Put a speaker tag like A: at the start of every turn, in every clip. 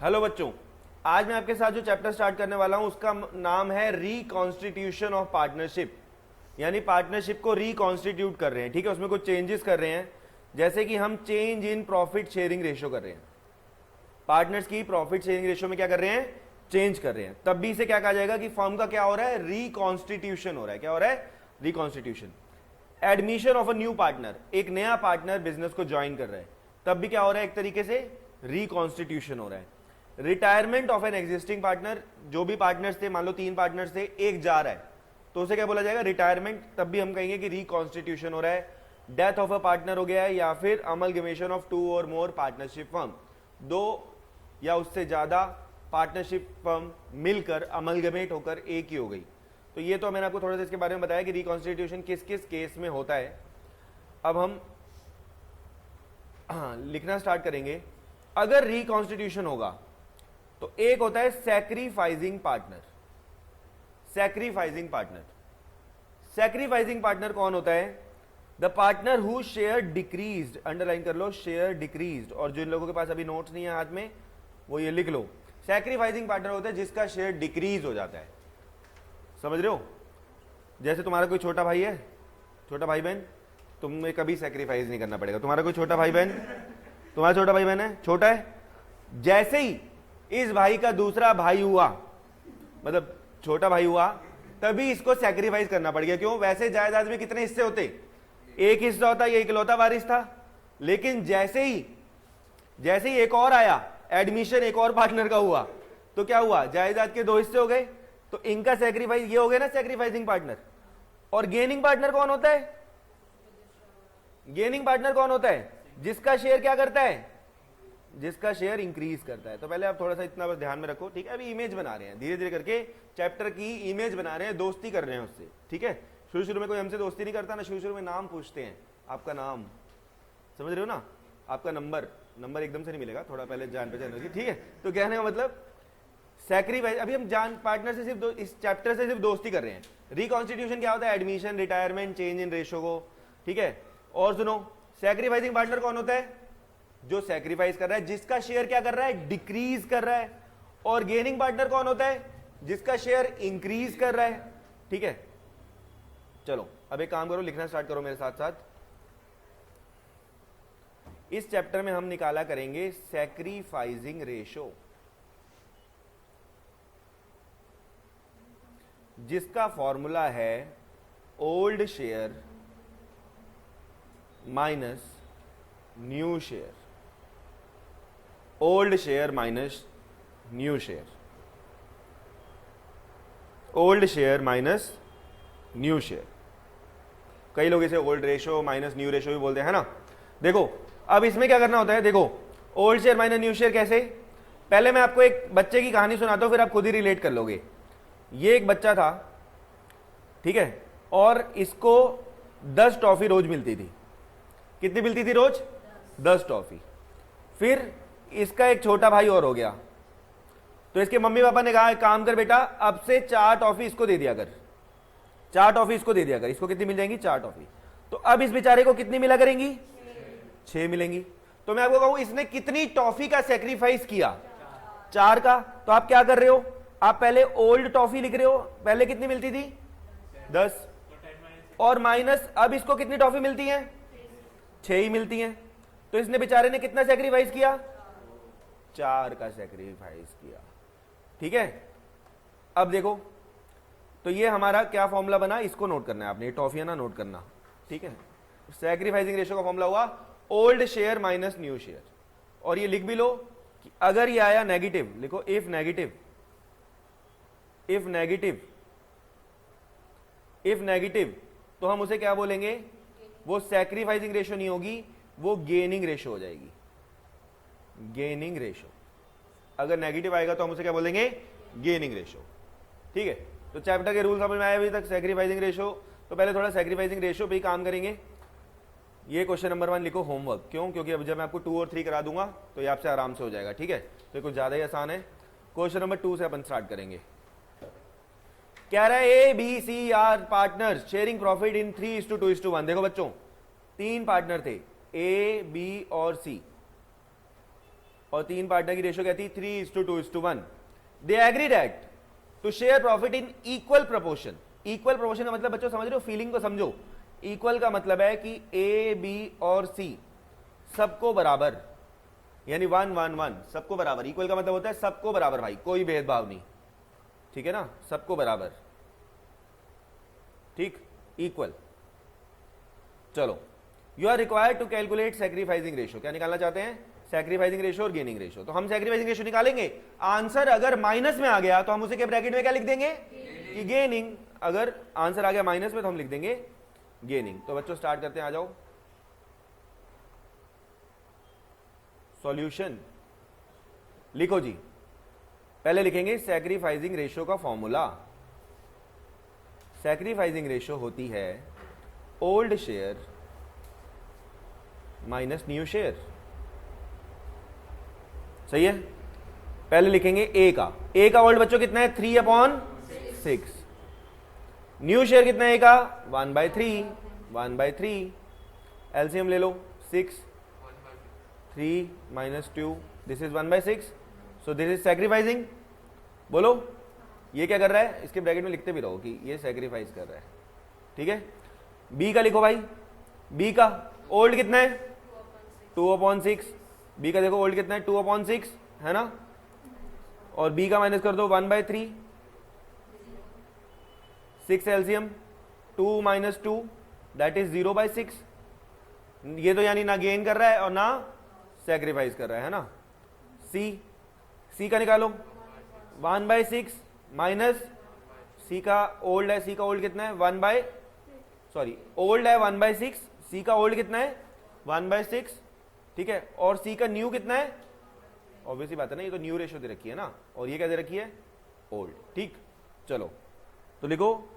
A: Hello बच्चों, आज मैं आपके साथ जो चैप्टर स्टार्ट करने वाला हूं उसका नाम है रिकॉन्स्टिट्यूशन ऑफ पार्टनरशिप। यानी पार्टनरशिप को रिकॉन्स्टिट्यूट कर रहे हैं। ठीक है, उसमें कुछ चेंजेस कर रहे हैं, जैसे कि हम change in profit sharing ratio कर रहे हैं। पार्टनर्स की प्रॉफिट शेयरिंग रेशियो में क्या कर रहे हैं, चेंज कर रहे हैं। तब भी इसे क्या कहा जाएगा कि फर्म का क्या हो रहा है, रिकॉन्स्टिट्यूशन हो रहा है। क्या हो रहा है, reconstitution. Admission of a new partner, एक नया पार्टनर बिजनेस को ज्वाइन कर रहा है, तब भी क्या हो रहा है, एक तरीके से रिकॉन्स्टिट्यूशन हो रहा है। Retirement of an existing partner, जो भी पार्टनर्स थे, मान लो 3 पार्टनर्स थे, एक जा रहा है, तो उसे क्या बोला जाएगा, रिटायरमेंट। तब भी हम कहेंगे कि रिकॉन्स्टिट्यूशन हो रहा है। डेथ ऑफ अ पार्टनर हो गया है, या फिर अमलगमेशन ऑफ 2 और मोर पार्टनरशिप फर्म, 2 या उससे ज्यादा पार्टनरशिप फर्म मिलकर अमलगमेट होकर एक ही हो गई। तो ये तो मैंने आपको थोड़ा सा इसके बारे में बताया कि रिकॉन्स्टिट्यूशन किस किस केस में होता है। अब हम लिखना स्टार्ट करेंगे। अगर रिकॉन्स्टिट्यूशन होगा तो एक होता है sacrificing partner. Sacrificing partner, sacrificing partner कौन होता है, the partner who share decreased, underline कर लो, शेयर डिक्रीज्ड। और जिन लोगों के पास अभी नोट्स नहीं है हाथ में, वो ये लिख लो, सैक्रिफाइसिंग पार्टनर होता है जिसका शेयर डिक्रीज हो जाता है। समझ रहे हो, जैसे तुम्हारा कोई छोटा भाई है, छोटा भाई बहन, तुम्हें कभी सैक्रिफाइस नहीं करना पड़ेगा। तुम्हारा कोई छोटा भाई बहन, तुम्हारा छोटा भाई बहन है, छोटा है, जैसे ही इस भाई का दूसरा भाई हुआ, मतलब छोटा भाई हुआ, तभी इसको सैक्रिफाइस करना पड़ गया। क्यों, वैसे जायदाद में कितने हिस्से होते, एक हिस्सा होता, ये इकलौता वारिस था। लेकिन जैसे ही एक और आया, एडमिशन एक और पार्टनर का हुआ, तो क्या हुआ, जायदाद के 2 हिस्से हो गए। तो इनका सैक्रिफाइस, ये हो गया ना सैक्रिफाइसिंग पार्टनर। और गेनिंग पार्टनर कौन होता है, गेनिंग पार्टनर कौन होता है, जिसका शेयर क्या करता है, जिसका शेयर इंक्रीज करता है। तो पहले आप थोड़ा सा इतना बस ध्यान में रखो, ठीक है। अभी इमेज बना रहे हैं, धीरे धीरे करके चैप्टर की इमेज बना रहे हैं, दोस्ती कर रहे हैं उससे, ठीक है। शुरू शुरू में कोई हमसे दोस्ती नहीं करता ना, शुरू में नाम पूछते हैं, आपका नाम, समझ रहे हो ना, आपका नंबर एकदम से नहीं मिलेगा, थोड़ा पहले जान पहचान होगी, ठीक है। तो कहने का मतलब सैक्रिफाइस, अभी हम जान पार्टनर से सिर्फ इस चैप्टर से सिर्फ दोस्ती कर रहे हैं। रिकॉन्स्टिट्यूशन क्या होता है, admission, retirement, change in ratio को, ठीक है। और सुनो, सैक्रिफाइसिंग पार्टनर कौन होता है, जो सैक्रिफाइस कर रहा है, जिसका शेयर क्या कर रहा है, डिक्रीज कर रहा है। और गेनिंग पार्टनर कौन होता है, जिसका शेयर इंक्रीज कर रहा है, ठीक है। चलो अब एक काम करो, लिखना स्टार्ट करो मेरे साथ साथ। इस चैप्टर में हम निकाला करेंगे सैक्रिफाइसिंग रेशो, जिसका फॉर्मूला है old share minus new share, old share minus new share, old share minus new share. कई लोग इसे old ratio minus new ratio भी बोलते हैं ना। देखो अब इसमें क्या करना होता है, देखो old share minus new share कैसे, पहले मैं आपको एक बच्चे की कहानी सुनाता हूं, फिर आप खुद ही रिलेट कर लोगे। ये एक बच्चा था, ठीक है, और इसको 10 टॉफी रोज मिलती थी। कितनी मिलती थी रोज, 10 टॉफी। फिर इसका एक छोटा भाई और हो गया, तो इसके मम्मी पापा ने कहा काम कर बेटा, अब से 4 टॉफी इसको दे दिया कर, 4 टॉफी इसको दे दिया कर। इसको कितनी मिल जाएंगी, 4 टॉफी। तो अब इस बेचारे को कितनी मिला करेंगी, 6 मिलेंगी। तो मैं आपको कहूं इसने कितनी टॉफी का सैक्रिफाइस किया, 4 का। तो आप क्या कर रहे हो, आप पहले ओल्ड टॉफी लिख रहे हो, पहले कितनी मिलती थी, 10, और माइनस अब इसको कितनी टॉफी मिलती है, 6 ही मिलती हैं। तो इसने बेचारे ने कितना सैक्रिफाइस किया, 4 का सैक्रिफाइस किया, ठीक है। अब देखो, तो ये हमारा क्या फॉर्मूला बना, इसको नोट करना है आपने, ये टॉफियां ना नोट करना, ठीक है। सैक्रिफाइसिंग रेशो का फॉर्मूला हुआ old share minus new share. और ये लिख भी लो कि अगर ये आया नेगेटिव, लिखो if negative, if negative, if negative, तो हम उसे क्या बोलेंगे, वो सैक्रिफाइसिंग रेशो नहीं होगी, वो गेनिंग रेशो हो जाएगी, गेनिंग रेशो। अगर नेगेटिव आएगा तो हम उसे क्या बोलेंगे, गेनिंग रेशो, ठीक है। तो चैप्टर के रूल समझ में आए अभी तक, सैक्रिफाइसिंग रेशो। तो पहले थोड़ा सैक्रिफाइसिंग रेशो पे ही काम करेंगे। ये क्वेश्चन नंबर 1 लिखो होमवर्क, क्यों, क्योंकि अब जब मैं आपको 2 और 3 करा दूंगा तो ये आपसे आराम से हो जाएगा, ठीक है। तो ये कुछ ज्यादा ही आसान है। क्वेश्चन नंबर 2 से अपन स्टार्ट करेंगे। कह रहा है A B C are partners sharing profit in 3:2:1। देखो बच्चों, 3 पार्टनर थे, ए बी और सी। और 3 पार्टनर की रेशियो क्या थी 3:2:1. They agreed at to share profit in equal proportion. Equal proportion का मतलब बच्चों समझ रहे हो, फीलिंग को समझो. इक्वल का मतलब है कि ए बी और सी सबको बराबर, यानी 1:1:1 सबको बराबर. इक्वल का मतलब होता है सबको बराबर भाई, कोई भेदभाव नहीं. ठीक है ना, सबको बराबर. ठीक, इक्वल. चलो, you are required to calculate sacrificing ratio. क्या निकालना चाहते हैं? सैक्रिफाइसिंग रेशियो और गेनिंग रेशियो. तो हम सैक्रिफाइसिंग रेशियो निकालेंगे. आंसर अगर माइनस में आ गया तो हम उसे के ब्रैकेट में क्या लिख देंगे कि गेनिंग. अगर आंसर आ गया माइनस में तो हम लिख देंगे गेनिंग. तो बच्चों स्टार्ट करते हैं, आ जाओ. सॉल्यूशन लिखो जी. पहले लिखेंगे सैक्रिफाइसिंग रेशियो का फॉर्मूला. सैक्रिफाइसिंग रेशियो होती है old share minus new share. सही है. पहले लिखेंगे ए का. ए का ओल्ड बच्चों कितना है 3/6. न्यू शेयर कितना है ए का 1/3. 1/3. एलसीएम ले लो. 6 3 - 2 this is 1/6. So this is sacrificing. बोलो ये क्या कर रहा है? इसके ब्रैकेट में लिखते भी रहो कि ये सैक्रिफाइस कर रहा है. ठीक है. बी का लिखो भाई. बी का ओल्ड कितना है 2/6. बी का देखो ओल्ड कितना है 2/6 है ना. और बी का माइनस कर दो 1/3. 6 एलसीएम 2 - 2 दैट इज 0/6. ये तो यानी ना गेन कर रहा है और ना सैक्रिफाइस कर रहा है ना. सी का निकालो 1/6 माइनस सी का ओल्ड है. सी का ओल्ड कितना है ओल्ड है 1/6. सी का ओल्ड कितना है 1/6. ठीक है. और सी का न्यू कितना है? ऑब्वियसली बात है ना, ये तो न्यू रेशियो दे रखी है ना, और ये क्या दे रखी है ओल्ड. ठीक. चलो तो लिखो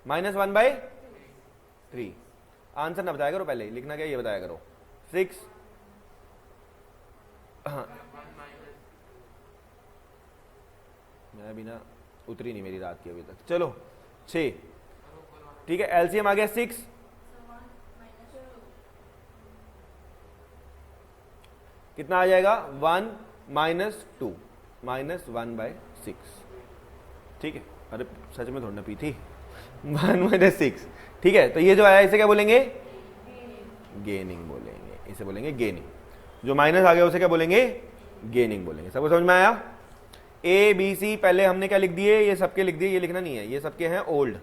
A: -1/3. आंसर ना बताया करो, पहले लिखना क्या ये बताया करो. 6 मैं अभी ना उतरी नहीं मेरी रात की अभी तक. चलो 6. ठीक है. एलसीएम आ गया 6. कितना आ जाएगा 1 - 2 -1/6. ठीक है. अरे सच में थोड़ा ना पी थी. 1 - 6. ठीक है. तो ये जो आया इसे क्या बोलेंगे गेनिंग बोलेंगे. इसे बोलेंगे गेनिंग. जो माइनस आ गया उसे क्या बोलेंगे गेनिंग बोलेंगे. सबको समझ में आया? ए बी सी पहले हमने क्या लिख दिए, ये सबके लिख दिए. ये लिखना नहीं है, ये सबके हैं ओल्ड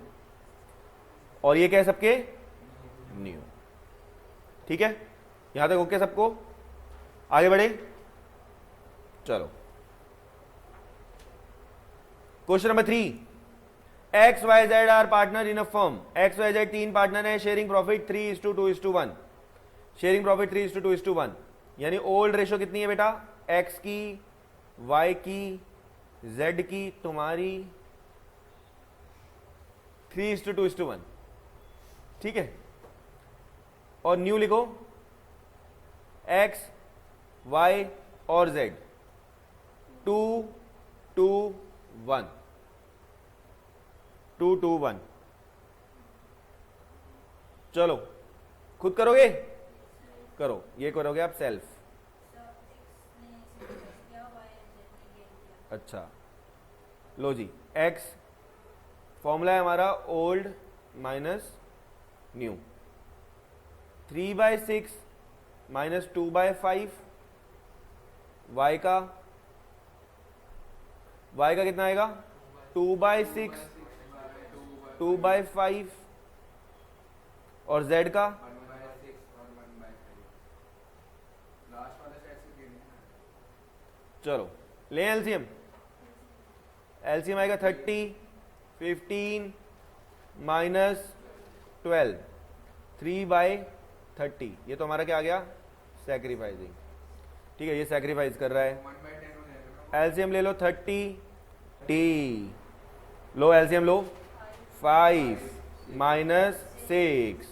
A: और ये क्या है सबके न्यू. ठीक है. यहां तक ओके सबको? आगे बढ़े. चलो question number 3. X Y Z are partner in a firm. X Y Z 3 partner है. Sharing profit 3:2:1. Sharing profit 3:2:1. यानी ओल्ड रेशियो कितनी है बेटा? एक्स की, वाई की, जेड की, तुम्हारी 3:2:1. ठीक है. और न्यू लिखो एक्स वाई और जेड 2:1. 2:1. चलो खुद करोगे? करो. ये करोगे आप सेल्फ. अच्छा लो जी. एक्स फॉर्मूला है हमारा ओल्ड माइनस न्यू. 3/6 - 2/5. वाई का कितना आएगा 2/6 2/5. और जेड का चलो ले एलसीएम. एलसीएम आएगा 30 15 - 12 3/30. ये तो हमारा क्या आ गया सैक्रिफाइसिंग. ठीक है. ये सैक्रिफाइस कर रहा है. एलसीएम ले लो 30 टी. लो एलसीएम लो 5 - 6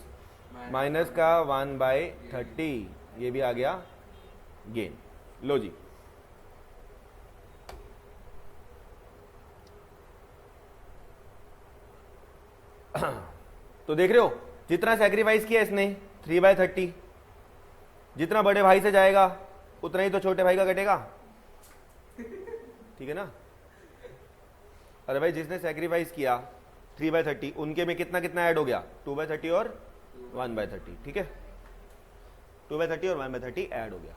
A: माइनस का 1/30. ये भी आ गया गेन. लो जी. तो देख रहे हो जितना सैक्रिफाइस किया इसने 3/30. जितना बड़े भाई से जाएगा उतना ही तो छोटे भाई का कटेगा, ठीक है ना। अरे भाई जिसने सेक्रीफाइस किया 3/30 उनके में कितना कितना ऐड हो गया, 2/30 और 1/30, ठीक है, 2/30 और 1/30 ऐड हो गया,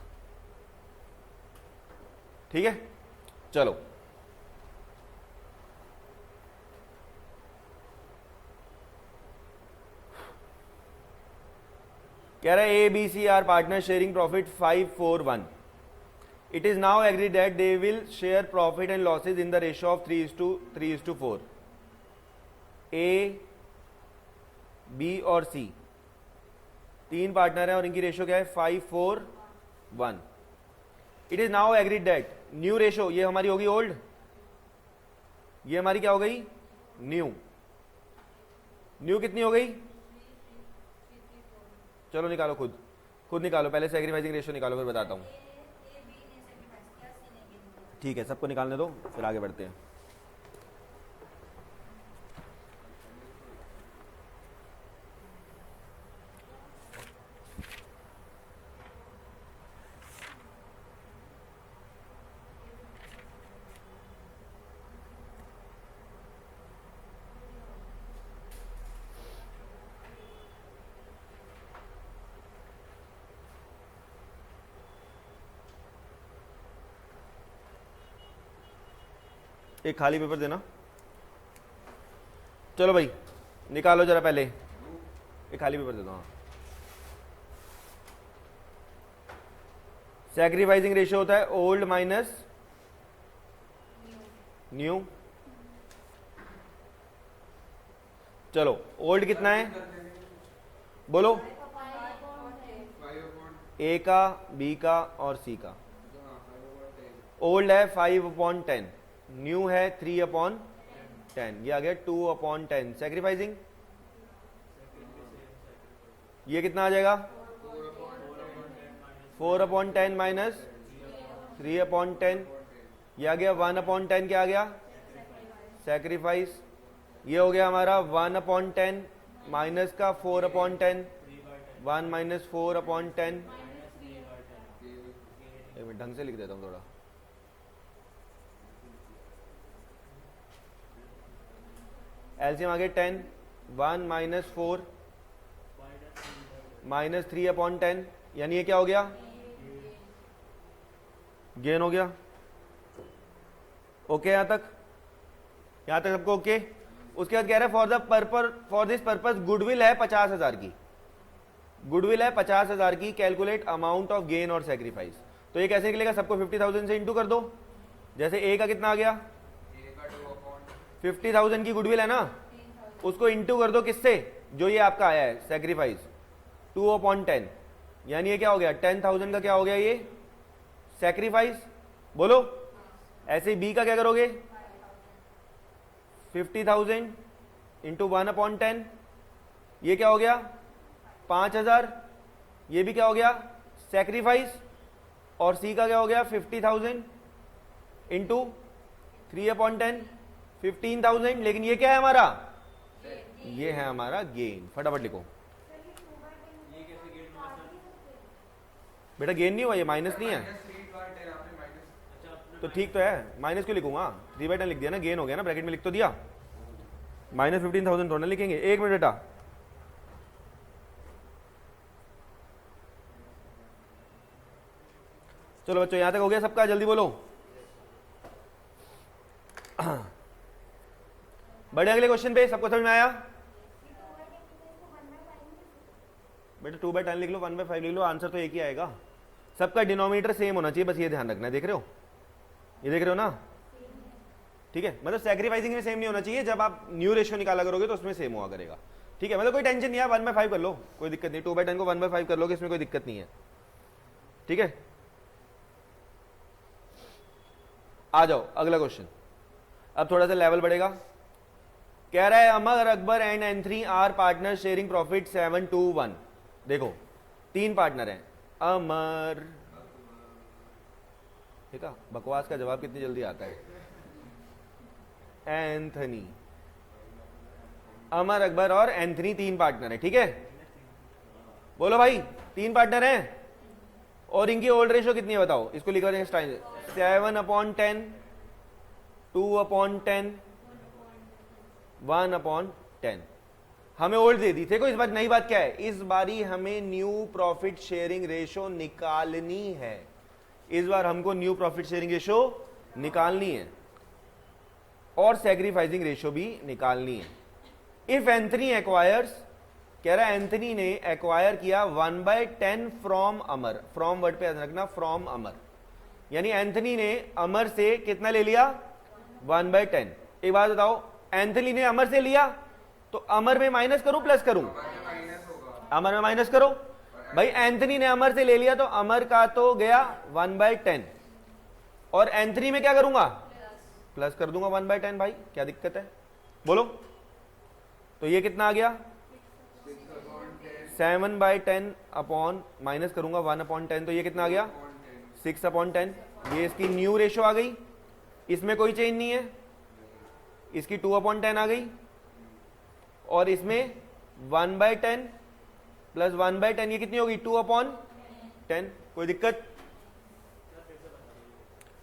A: ठीक है। चलो कह रहा है A B C are partner sharing profit 5-4-1. It is now agreed that they will share profit and losses in the ratio of 3:4. A, B और C तीन पार्टनर हैं और इनकी रेशियो क्या है 5-4-1. It is now agreed that new ratio, ये हमारी होगी ओल्ड, ये हमारी क्या हो गई न्यू. न्यू कितनी हो गई, चलो निकालो, खुद निकालो, पहले सैक्रिफाइसिंग रेशियो निकालो फिर बताता हूं. ठीक है, सबको निकालने दो फिर आगे बढ़ते हैं. एक खाली पेपर देना. चलो भाई निकालो जरा, पहले एक खाली पेपर दे दो. हाँ, सैक्रिफाइसिंग रेशियो होता है ओल्ड माइनस न्यू. चलो ओल्ड कितना है बोलो, ए का, बी का और सी का. ओल्ड है 5/10, न्यू है 3/10, ये आ गया 2/10. सैक्रिफाइसिंग ये कितना आ जाएगा 4/10 माइनस 3/10, ये आ गया 1/10. क्या आ गया सैक्रिफाइस. ये हो गया हमारा 1/10 माइनस का 4/10, 1 माइनस 4/10. एक मिनट ढंग से लिख देता हूँ थोड़ा. एलसीएम आगे 10, 1 माइनस 4 माइनस 3/10, यानी ये क्या हो गया गेन हो गया. ओके यहां तक सबको ओके. उसके बाद कह रहा है फॉर दिस पर्पस गुडविल है 50,000 की, गुडविल है 50,000 की. कैलकुलेट अमाउंट ऑफ गेन और सैक्रिफाइस. तो ये कैसे निकलेगा, सबको 50,000 से इंटू कर दो. जैसे ए का कितना आ गया 50,000 की गुडविल है ना, उसको इंटू कर दो किससे, जो ये आपका आया है सैक्रिफाइस 2/10, यानी ये क्या हो गया 10,000 का क्या हो गया ये सैक्रिफाइस. बोलो ऐसे बी का क्या करोगे 50,000 इंटू 1/10, ये क्या हो गया 5,000, ये भी क्या हो गया सैक्रिफाइस. और सी का क्या हो गया 50,000 इंटू 3/10, 15,000. लेकिन ये क्या है हमारा, ये है हमारा गेन. फटाफट लिखो बेटा, गेन नहीं हुआ, ये माइनस नहीं है तो ठीक तो है. माइनस क्यों लिखूंगा, 3/10 लिख दिया ना, गेन हो गया ना, ब्रैकेट में लिख तो दिया. माइनस 15,000 थोड़ा लिखेंगे. एक मिनट बेटा, चलो बच्चों यहां तक हो गया सबका, जल्दी बोलो. बड़े अगले क्वेश्चन पे, सबको समझ में आया बेटा. 2/10 लिख लो, 1/5 लिख लो, आंसर तो एक ही आएगा. सबका डिनोमिनेटर सेम होना चाहिए, बस ये ध्यान रखना है. देख रहे हो, ये देख रहे हो ना, ठीक है. मतलब सैक्रिफाइसिंग में सेम नहीं होना चाहिए, जब आप न्यू रेशियो निकाला करोगे तो उसमें सेम हुआ करेगा, ठीक है. मतलब कोई टेंशन नहीं है, 1/5 कर लो, कोई दिक्कत नहीं. 2/10 को 1/5 कर लोगे, इसमें कोई दिक्कत नहीं है, ठीक है. आ जाओ अगला क्वेश्चन. अब थोड़ा सा लेवल बढ़ेगा. कह रहा है Amar, Akbar and N3 are partner sharing profit 7-1. देखो तीन पार्टनर हैं, अमर, ठीक है. बकवास का जवाब कितनी जल्दी आता है. एंथनी, अमर, अकबर और N3 तीन पार्टनर है, ठीक है. बोलो भाई तीन पार्टनर हैं, और इनकी ओल्ड रेशियो कितनी है बताओ, इसको लिखा जाएगा टाइम 7/10, 2/10, 1/10। हमें ओल्ड दे दी। देखो इस बार नई बात क्या है, इस बारी हमें न्यू प्रॉफिट शेयरिंग रेशो निकालनी है। इस बार हमको न्यू प्रॉफिट शेयरिंग रेशो निकालनी है और सैक्रिफाइसिंग रेशो भी निकालनी है। इफ एंथनी एक्वायर्स, कह रहा है एंथनी ने एक्वायर किया 1/10 फ्रॉम अमर। फ्रॉम वर्ड पे रखना, फ्रॉम अमर, यानी एंथनी ने अमर से कितना ले लिया 1/10। एक बात बताओ, एंथनी ने अमर से लिया तो अमर में माइनस करूं प्लस करूं? अमर में माइनस करो भाई। एंथनी ने अमर से ले लिया तो अमर का तो गया 1/10 और एंथनी में क्या करूंगा, प्लस कर दूंगा 1/10। भाई क्या दिक्कत है बोलो। तो ये कितना आ गया 7/10 अपॉन माइनस करूंगा 1/10, तो ये कितना आ गया 6/10। ये इसकी न्यू रेशो आ गई, इसमें कोई चेंज नहीं है। इसकी 2/10 आ गई और इसमें 1/10 प्लस 1/10, ये कितनी होगी 2/10। कोई दिक्कत?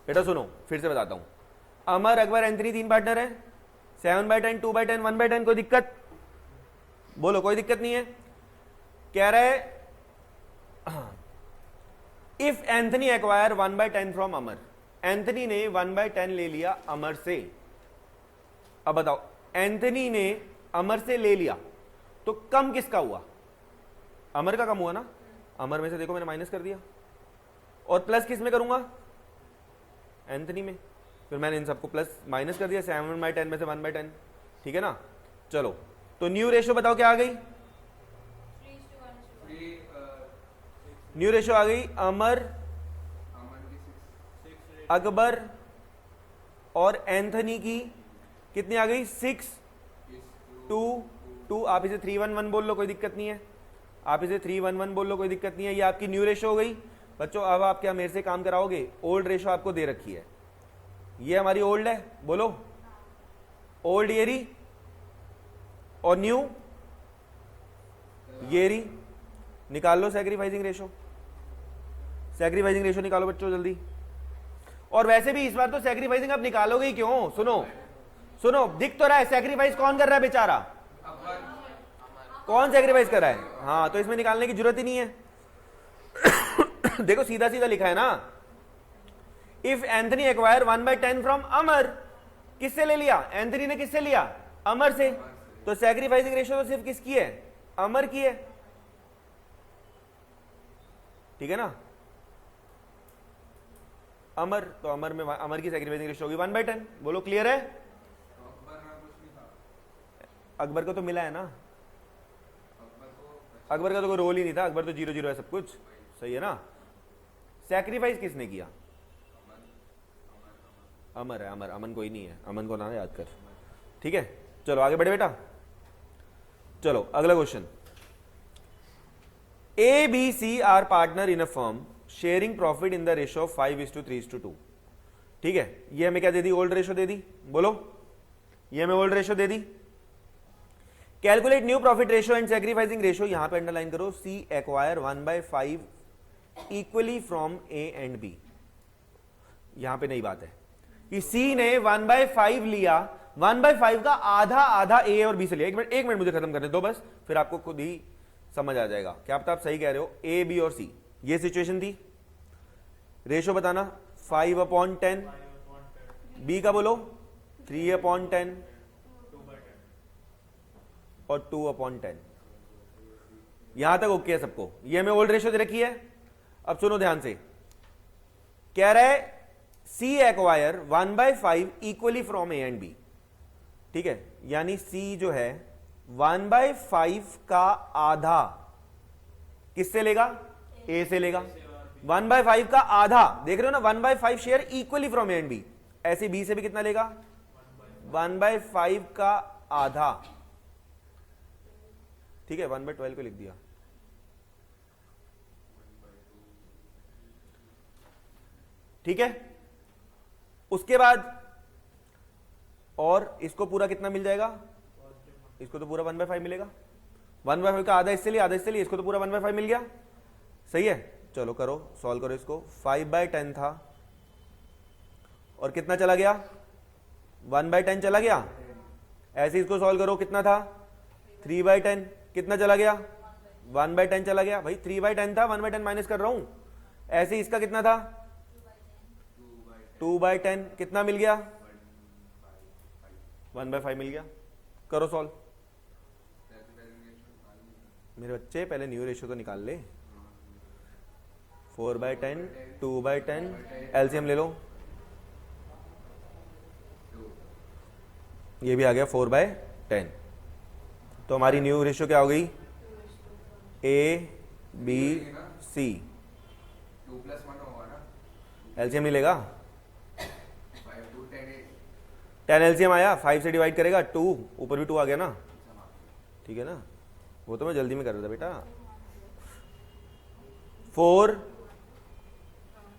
A: बेटा सुनो फिर से बताता हूं, अमर अकबर एंथनी 3 पार्टनर है, 7/10, 2/10, 1/10। कोई दिक्कत बोलो? कोई दिक्कत नहीं है। कह रहा है if Anthony acquire 1/10 from Amar, Anthony ने 1/10 ले लिया अमर से। अब बताओ एंथनी ने अमर से ले लिया तो कम किसका हुआ? अमर का कम हुआ ना। अमर में से देखो मैंने माइनस कर दिया और प्लस किस में करूंगा? एंथनी में। फिर मैंने इन सबको प्लस माइनस कर दिया, 7/10 में से 1/10। ठीक है ना। चलो तो न्यू रेशो बताओ क्या आ गई? न्यू रेशो आ गई अमर, अकबर और एंथनी की कितनी आ गई 6:2। आप इसे 3:1:1 बोल लो, कोई दिक्कत नहीं है। आप इसे 3:1:1 बोल लो, कोई दिक्कत नहीं है। ये आपकी न्यू रेशो हो गई। बच्चों अब आप क्या मेरे से काम कराओगे? ओल्ड रेशो आपको दे रखी है, ये हमारी ओल्ड है, बोलो ओल्ड ये रही और न्यू ये रही। निकाल लो सैक्रिफाइसिंग रेशो। सैक्रिफाइसिंग रेशो निकालो बच्चों जल्दी। और वैसे भी इस बार तो सैक्रिफाइसिंग आप निकालोगे ही क्यों? सुनो सुनो, दिख तो रहा है सैक्रिफाइस कौन कर रहा है बेचारा, कौन सैक्रिफाइस कर रहा है? हाँ तो इसमें निकालने की जरूरत ही नहीं है। देखो सीधा सीधा लिखा है ना, इफ एंथनी एक्वायर 1/10 फ्रॉम अमर, किससे ले लिया? एंथनी ने किससे लिया? अमर से। तो सैक्रिफाइसिंग रेशो तो सिर्फ किसकी है? अमर की है। ठीक है ना। अमर, तो अमर में अमर की सैक्रिफाइसिंग रेशो होगी 1/10। बोलो क्लियर है? अकबर को तो मिला है ना, अकबर का तो कोई रोल ही नहीं था, अकबर तो 0-0 है सब कुछ, सही है ना। सैक्रिफाइस किसने किया? अमर है। अमर, अमन कोई नहीं है, अमन को ना याद कर। ठीक है चलो आगे बढ़े बेटा। चलो अगला question, A B C are partner in a firm sharing profit in the ratio of 5:3:2। ठीक है, ये हमें क्या दे दी? ओल्ड रेशो दे दी। बोलो ये हमें ओल्ड रेशो दे दी। Calculate new profit ratio and sacrificing ratio. यहां पे अंडरलाइन करो, C acquire 1/5 equally from A and B. यहां पे नई बात है कि सी ने 1/5 लिया, 1/5 का आधा आधा ए और बी से लिया। एक मिनट मुझे खत्म करने दो बस, फिर आपको खुद ही समझ आ जाएगा। क्या पता आप सही कह रहे हो। ए बी और सी, ये सिचुएशन थी। रेशो बताना 5/10, बी का बोलो 3/10 और 2/10। यहां तक ओके है सबको? ये हमें ओल्ड रेशो दे रखी है। अब सुनो ध्यान से, कह रहा है C acquire 1/5 equally from A and B. ठीक है, यानी सी जो है 1/5 का आधा किससे लेगा? ए से लेगा। 1/5 का आधा, देख रहे हो ना, 1/5 share equally from A and B. ऐसे बी से भी कितना लेगा? 1/5 का आधा। ठीक है, 1/12 को लिख दिया। ठीक है, उसके बाद और इसको पूरा कितना मिल जाएगा? इसको तो पूरा 1/5 मिलेगा। 1/5 का आधा इससे लिए, आधा इससे लिए, इसको तो पूरा 1/5 मिल गया। सही है, चलो करो, सॉल्व करो इसको। 5/10 था और कितना चला गया, 1/10 चला गया। ऐसे इसको सॉल्व करो, कितना था 3/10, कितना चला गया 1/10 चला गया। भाई 3/10 था, 1/10 माइनस कर रहा हूं। ऐसे इसका कितना था 2/10, कितना मिल गया 1/5 मिल गया। करो सॉल्व। मेरे बच्चे पहले न्यू रेशियो तो निकाल ले। 4/10, 2/10, एलसीएम ले लो। ये भी आ गया 4/10। तो हमारी न्यू रेशियो क्या हो गई, ABC।
B: 2+1 होगा ना,
A: एलसीएम नहीं लेगा,
B: 5 2 10
A: 10 एलसीएम आया, 5 से डिवाइड करेगा 2, ऊपर भी 2 आ गया ना, ठीक है ना। वो तो मैं जल्दी में कर रहा था बेटा। 4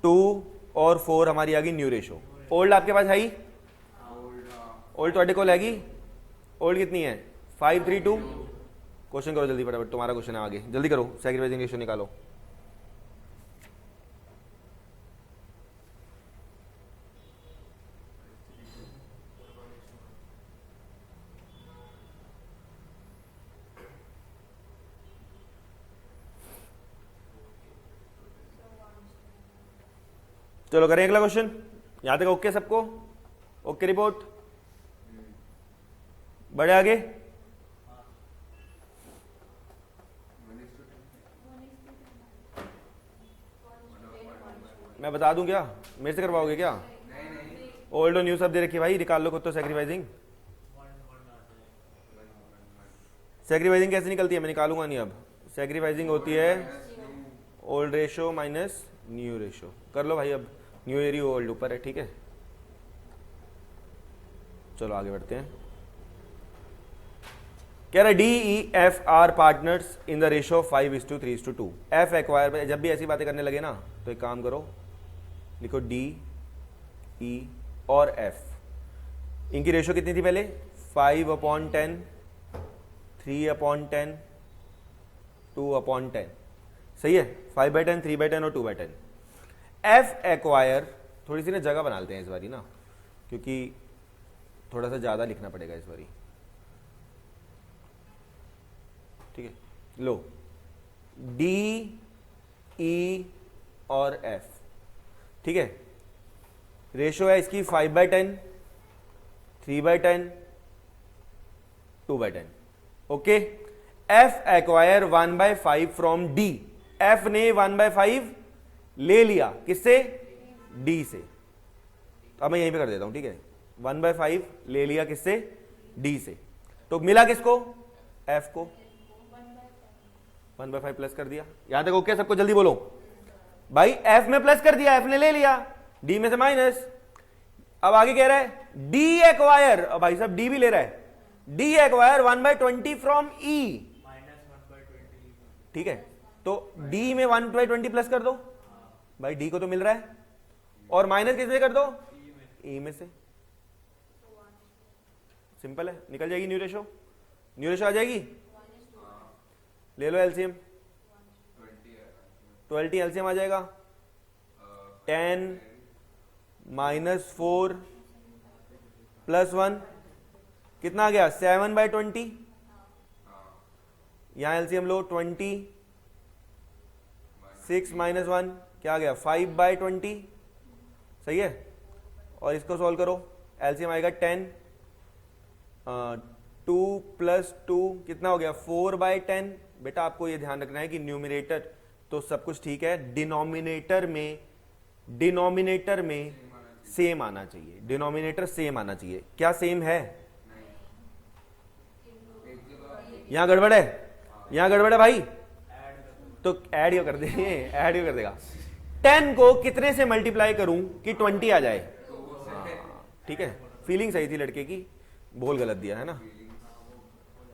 A: 2 और 4 हमारी आ गई न्यू रेशो। ओल्ड आपके पास है ही, ओल्ड ਤੁਹਾਡੇ ਕੋਲ हैगी। ओल्ड कितनी है 5 3 2। क्वेश्चन करो जल्दी फटाफट, तुम्हारा क्वेश्चन है आगे, जल्दी करो। सैक्रिफाइसिंग रेशियो निकालो। चलो करें अगला क्वेश्चन। यहां तक ओके सबको, ओके रिपोर्ट, बढ़े आगे। मैं बता दूं क्या, मेरे से करवाओगे क्या। ओल्ड और न्यू सब दे रखी भाई, निकाल लो खुद तो। सैक्रिफाइसिंग सैक्रिफाइसिंग कैसे निकलती है, मैं निकालूंगा नहीं अब। सैक्रिफाइसिंग होती है old ratio minus new ratio. कर लो भाई, अब न्यू एरी ओल्ड ऊपर है, ठीक है। चलो आगे बढ़ते हैं। कह रहा है DEF are partners in the ratio 5:3:2। F acquire, जब भी ऐसी बातें करने लगे ना तो एक काम करो, लिखो DE और F। इनकी रेशो कितनी थी पहले, 5/10, 3/10, 2/10। सही है, 5/10, 3/10 और 2/10। एफ एक्वायर, थोड़ी सी ना जगह बना लेते हैं इस बारी ना, क्योंकि थोड़ा सा ज्यादा लिखना पड़ेगा इस बारी, ठीक है। लो DE और F, ठीक है। रेशो है इसकी 5/10, 3/10, 2/10। Okay. F acquire 1/5 from D। F ने 1/5 ले लिया, किससे, D से। तो अब मैं यहीं पे कर देता हूं, ठीक है। 1/5 ले लिया किससे, D से। तो मिला किसको, F को। 1/5 प्लस कर दिया। यहां तक ओके सबको, जल्दी बोलो भाई। F में प्लस कर दिया, F ने ले लिया, D में से माइनस। अब आगे कह रहा है D एक्वायर, भाई साहब D भी ले रहा है, D एक्वायर 1/20 फ्रॉम E, ठीक है। तो D में 1/20 प्लस कर दो भाई, D को तो मिल रहा है, और माइनस किससे कर दो, E में से। सिंपल है, निकल जाएगी न्यू रेशो। न्यू रेशो आ जाएगी, ले लो एलसीएम। 20 एलसीएम आ जाएगा। 10 -4 +1 कितना आ गया, 7/20। यहां एलसीएम लो, 20 6 - 1 क्या आ गया, 5/20। सही है। और इसको सॉल्व करो, एलसीएम आएगा 10, 2 + 2 कितना हो गया, 4/10। बेटा आपको ये ध्यान रखना है कि न्यूमरेटर तो सब कुछ ठीक है, डिनोमिनेटर में सेम आना चाहिए। डिनोमिनेटर सेम आना चाहिए। क्या सेम है, यहां गड़बड़ है, यहां गड़बड़ है भाई, तो ऐड क्यों कर दे, ऐड क्यों कर देगा। 10 को कितने से मल्टीप्लाई करूं कि 20 आ जाए, ठीक है। फीलिंग सही थी लड़के की, बोल गलत दिया है ना।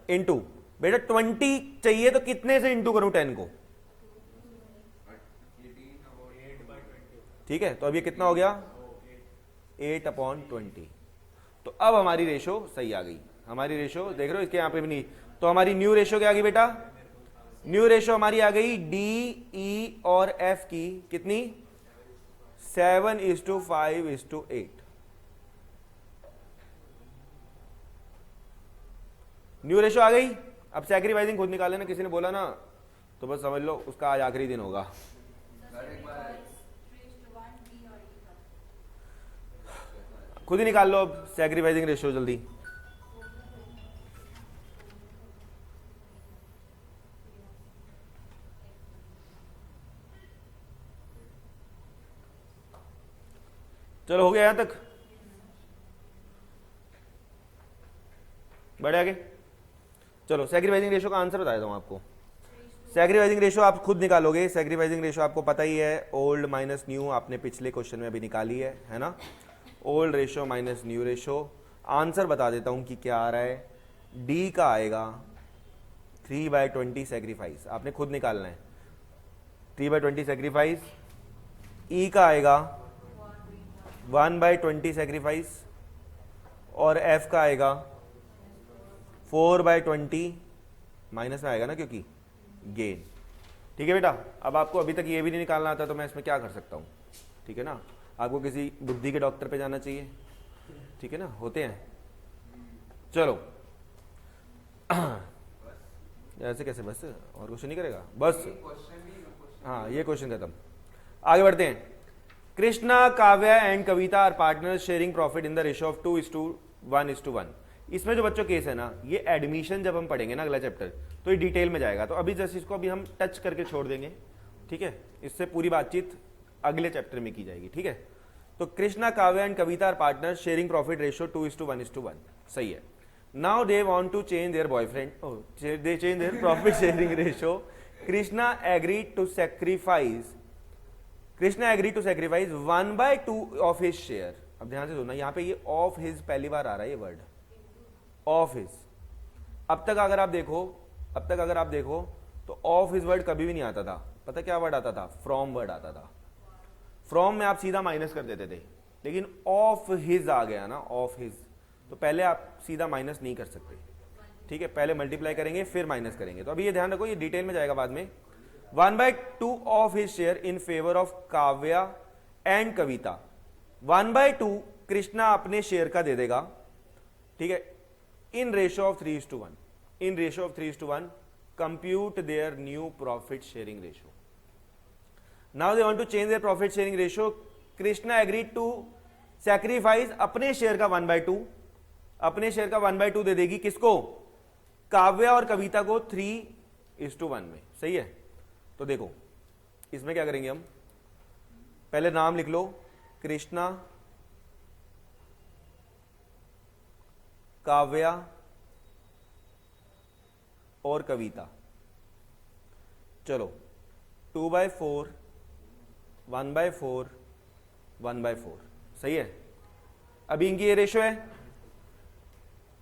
A: इनटू, बेटा 20 चाहिए तो कितने से इंटू करूं 10 को, ठीक है। तो अब ये कितना हो गया, 8/20। तो अब हमारी रेशो सही आ गई। हमारी रेशो देख रहे हो, इसके यहां पे भी नहीं। तो हमारी न्यू रेशो क्या आ गई बेटा, न्यू रेशो हमारी आ गई डी ई और एफ की कितनी 7:5:8। न्यू रेशो आ गई। अब सैक्रिफाइसिंग खुद निकाल लेना, किसी ने बोला ना तो बस समझ लो उसका आज आखिरी दिन होगा। खुद ही निकाल लो अब सैक्रिफाइसिंग रेशियो जल्दी। चलो हो गया यहां तक, बढ़े आगे। चलो सैक्रिफाइसिंग रेशियो का आंसर बता देता हूं आपको। सैक्रिफाइसिंग रेशियो आप खुद निकालोगे। सैक्रिफाइसिंग रेशियो आपको पता ही है, ओल्ड माइनस न्यू, आपने पिछले क्वेश्चन में अभी निकाली है ना। Old ratio minus new ratio. Answer बता देता हूं कि क्या आ रहा है। डी का आएगा 3/20 सैक्रिफाइस, आपने खुद निकालना है। 3/20 सैक्रिफाइस। ई का आएगा 1/20 सैक्रिफाइस और एफ का आएगा 4/20 माइनस में आएगा ना क्योंकि गेन। ठीक है बेटा, अब आपको अभी तक ये भी नहीं निकालना आता तो मैं इसमें क्या कर सकता हूं, ठीक है ना। आपको किसी बुद्धि के डॉक्टर पे जाना चाहिए, ठीक है ना, होते हैं। चलो ऐसे कैसे, बस और क्वेश्चन नहीं करेगा बस। हाँ ये क्वेश्चन खत्म, आगे बढ़ते हैं। Krishna, Kavya and Kavita are partners sharing profit in the ratio of 2:1:1। इसमें जो बच्चों केस है ना, ये एडमिशन जब हम पढ़ेंगे ना अगला चैप्टर तो ये डिटेल में जाएगा, तो अभी जस्ट इसको अभी हम टच करके छोड़ देंगे, ठीक है। इससे पूरी बातचीत अगले चैप्टर में की जाएगी, ठीक है। तो Krishna, Kavya and Kavita are partners sharing profit ratio 2:1:1। सही है। Now they want to change their boyfriend, they change their profit sharing ratio. Krishna agreed to sacrifice 1/2 of his share. अब ध्यान से सुनना, यहां पे ये ऑफ हिज पहली बार आ रहा है, ये वर्ड ऑफ हिज। अब तक अगर आप देखो तो ऑफ हिज वर्ड कभी भी नहीं आता था। पता क्या वर्ड आता था? फ्रॉम वर्ड आता था। फ्रॉम में आप सीधा माइनस कर देते थे, लेकिन ऑफ हिज आ गया ना, ऑफ हिज, तो पहले आप सीधा माइनस नहीं कर सकते, ठीक है। पहले मल्टीप्लाई करेंगे फिर माइनस करेंगे। तो अभी ये ध्यान रखो, ये डिटेल में जाएगा बाद में। 1/2 of his share in favour of Kavya and Kavita. 1/2 Krishna अपने शेयर का दे देगा, ठीक है, in ratio of 3:1। In ratio of 3:1 compute their new profit sharing ratio. Now they want to change their profit sharing ratio. Krishna agreed to sacrifice अपने share का 1/2, अपने share का 1/2 दे देगी किसको? काव्या और कविता को 3:1 में। सही है। तो देखो इसमें क्या करेंगे हम, पहले नाम लिख लो, कृष्णा, काव्या और कविता। चलो 2/4 1/4 1/4। सही है। अभी इनकी ये रेशियो है।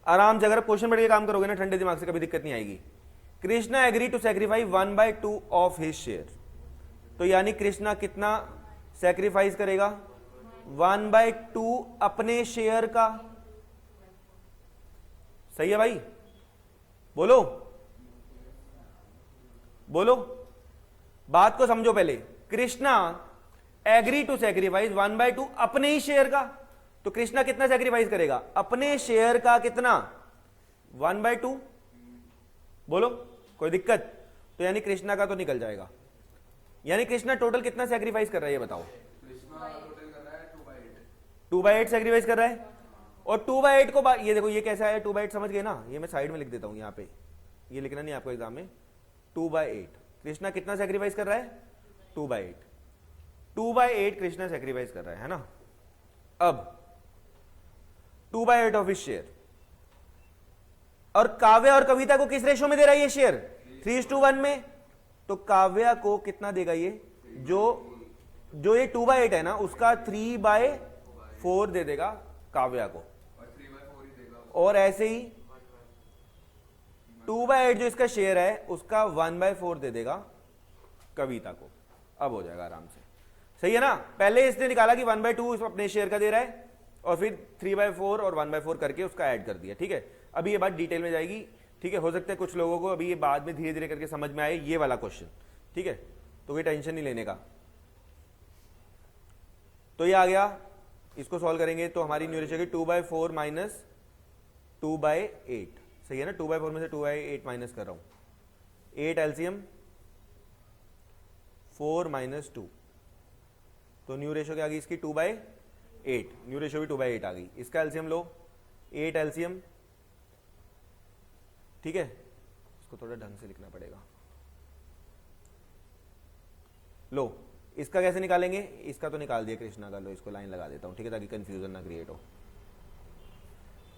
A: आराम से अगर क्वेश्चन पढ़ के काम करोगे ना ठंडे दिमाग से, कभी दिक्कत नहीं आएगी। Krishna agree to sacrifice 1/2 of his share. तो यानी कृष्णा कितना सैक्रिफाइस करेगा? 1/2 अपने शेयर का। सही है भाई, बोलो बोलो, बात को समझो पहले। कृष्णा एग्री टू सैक्रिफाइस 1/2 अपने ही शेयर का, तो कृष्णा कितना सैक्रिफाइस करेगा? अपने शेयर का कितना? 1/2। बोलो कोई दिक्कत? तो यानी कृष्णा का तो निकल जाएगा। यानी कृष्णा टोटल कितना सैक्रिफाइस कर रहा है ये बताओ?
B: कृष्णा टोटल कर रहा है 2/8।
A: 2/8 सैक्रिफाइस कर रहा है। और 2/8 को ये देखो, ये कैसा है 2/8, समझ गए ना। ये मैं साइड में लिख देता हूं, यहां पे ये लिखना नहीं आपको एग्जाम में। 2/8 कृष्णा कितना सैक्रिफाइस कर रहा है? 2/8। 2/8 कृष्णा सैक्रिफाइस कर रहा है ना। अब 2/8 ऑफ हिज शेयर। और काव्या और कविता को किस रेशो में दे रहा है ये शेयर? 3:1 में। तो काव्या को कितना देगा ये? जो ये 2/8 है ना, उसका 3/4 दे देगा काव्या को,
B: और 3/4 ही देगा।
A: और ऐसे ही 2/8 जो इसका शेयर है उसका 1/4 दे देगा कविता को। अब हो जाएगा आराम से। सही है ना। पहले इसने निकाला कि 1/2 अपने शेयर का दे रहा है, और फिर 3/4 और 1/4 करके उसका ऐड कर दिया। ठीक है। अभी ये बात डिटेल में जाएगी। ठीक है, हो सकता है कुछ लोगों को अभी ये बाद में धीरे धीरे करके समझ में आए ये वाला क्वेश्चन, ठीक है, तो कोई टेंशन नहीं लेने का। तो ये आ गया, इसको सॉल्व करेंगे तो हमारी न्यू रेशियो की 2/4 माइनस 2/8, सही है ना, 2/4 में से 2/8 माइनस कर रहा हूं, 8 एलसीएम 4 माइनस 2, तो न्यू रेशियो क्या आ गई इसकी 2/8, न्यू रेशियो भी 2/8 आ गई। इसका एलसीएम लो, 8 एलसीएम, ठीक है, इसको थोड़ा ढंग से लिखना पड़ेगा। लो, इसका कैसे निकालेंगे, इसका तो निकाल दिया कृष्णा का, लो इसको लाइन लगा देता हूं, ठीक है, ताकि कंफ्यूजन ना क्रिएट हो।